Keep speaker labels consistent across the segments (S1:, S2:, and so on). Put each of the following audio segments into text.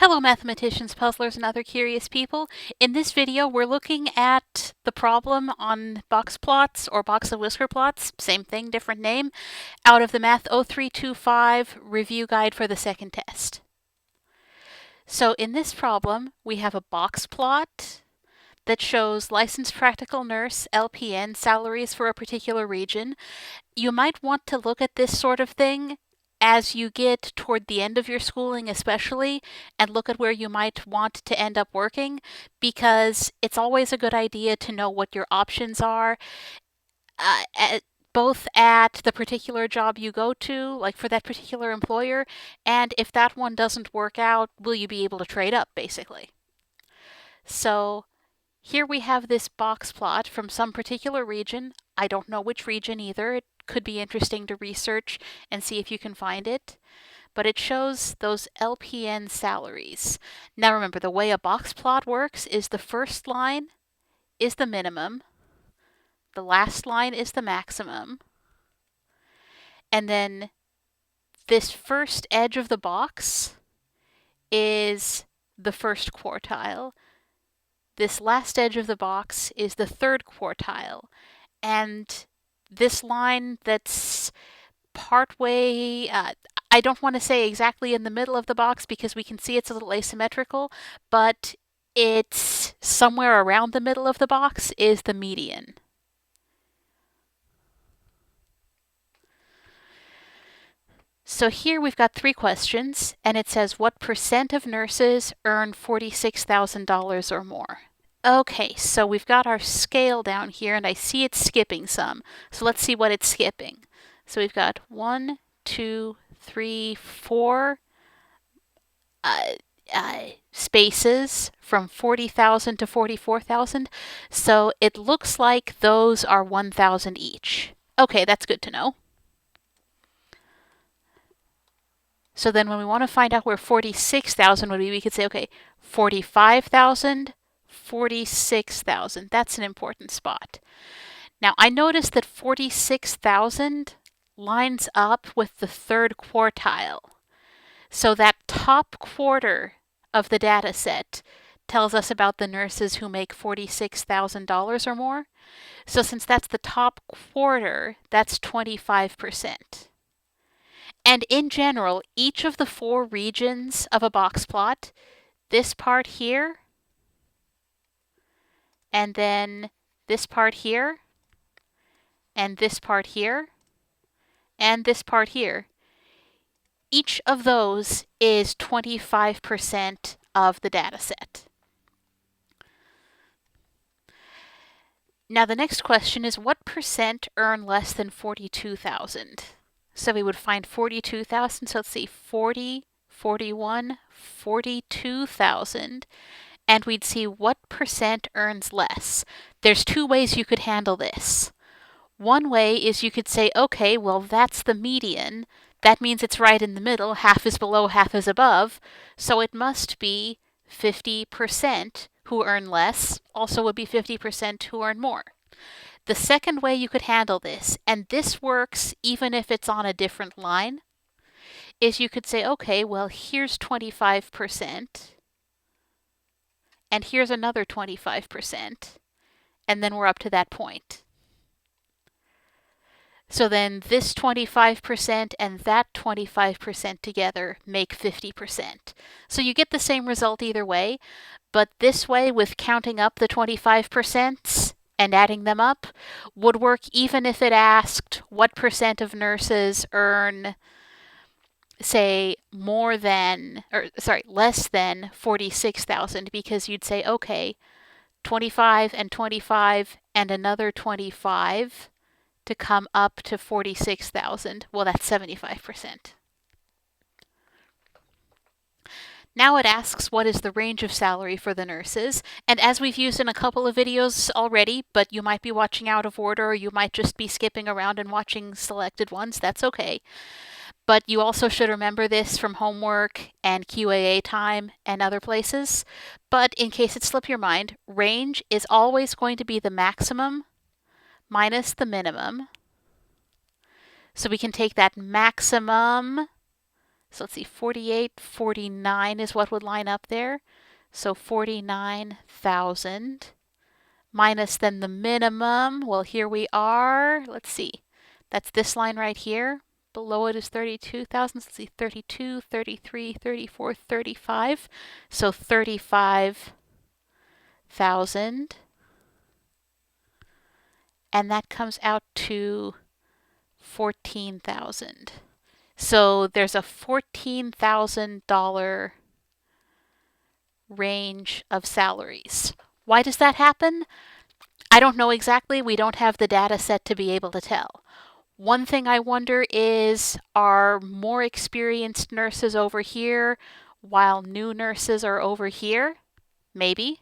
S1: Hello mathematicians, puzzlers, and other curious people. In this video we're looking at the problem on box plots or box and whisker plots, same thing, different name, out of the Math 0325 review guide for the second test. So in this problem we have a box plot that shows licensed practical nurse, LPN, salaries for a particular region. You might want to look at this sort of thing as you get toward the end of your schooling especially, and look at where you might want to end up working, because it's always a good idea to know what your options are, both at the particular job you go to, like for that particular employer, and if that one doesn't work out, will you be able to trade up, basically. So here we have this box plot from some particular region. I don't know which region either. It could be interesting to research and see if you can find it. But it shows those LPN salaries. Now remember, the way a box plot works is the first line is the minimum, the last line is the maximum, and then this first edge of the box is the first quartile. This last edge of the box is the third quartile. And this line that's partway, I don't want to say exactly in the middle of the box because we can see it's a little asymmetrical, but it's somewhere around the middle of the box is the median. So here we've got three questions, and it says, what percent of nurses earn $46,000 or more? Okay, so we've got our scale down here, and I see it's skipping some. So let's see what it's skipping. So we've got 1, 2, 3, 4 spaces from 40,000 to 44,000. So it looks like those are 1,000 each. Okay, that's good to know. So then when we want to find out where 46,000 would be, we could say, okay, 45,000, 46,000. That's an important spot. Now, I noticed that 46,000 lines up with the third quartile. So that top quarter of the data set tells us about the nurses who make $46,000 or more. So since that's the top quarter, that's 25%. And in general, each of the four regions of a box plot, this part here, and then this part here, and this part here, and this part here, each of those is 25% of the data set. Now the next question is, what percent earn less than 42,000? So we would find 42,000, so let's see, 40, 41, 42,000, and we'd see what percent earns less. There's two ways you could handle this. One way is you could say, okay, well, that's the median. That means it's right in the middle. Half is below, half is above. So it must be 50% who earn less, also would be 50% who earn more. The second way you could handle this, and this works even if it's on a different line, is you could say, okay, well, here's 25%, and here's another 25%, and then we're up to that point. So then this 25% and that 25% together make 50%. So you get the same result either way, but this way, with counting up the 25%, and adding them up, would work even if it asked what percent of nurses earn, say, less than 46,000, because you'd say, okay, 25 and 25 and another 25 to come up to 46,000. Well, that's 75%. Now it asks what is the range of salary for the nurses, and as we've used in a couple of videos already, but you might be watching out of order or you might just be skipping around and watching selected ones, that's okay. But you also should remember this from homework and QAA time and other places. But in case it slipped your mind, range is always going to be the maximum minus the minimum. So we can take that maximum So let's see, 48, 49 is what would line up there. So 49,000 minus then the minimum. Well, here we are. Let's see. That's this line right here. Below it is 32,000. Let's see, 32, 33, 34, 35. So 35,000. And that comes out to 14,000. So there's a $14,000 range of salaries. Why does that happen? I don't know exactly. We don't have the data set to be able to tell. One thing I wonder is, are more experienced nurses over here while new nurses are over here? Maybe.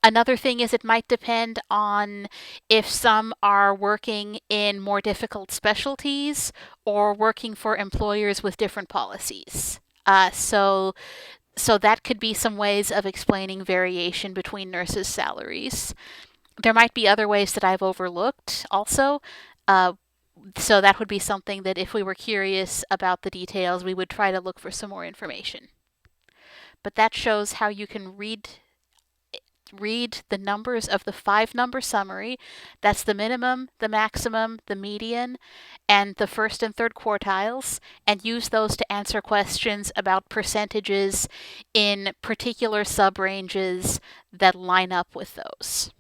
S1: Another thing is it might depend on if some are working in more difficult specialties or working for employers with different policies. So that could be some ways of explaining variation between nurses' salaries. There might be other ways that I've overlooked also. Uh, so that would be something that if we were curious about the details, we would try to look for some more information. But that shows how you can read the numbers of the 5-number summary. That's the minimum, the maximum, the median, and the first and third quartiles, and use those to answer questions about percentages in particular subranges that line up with those.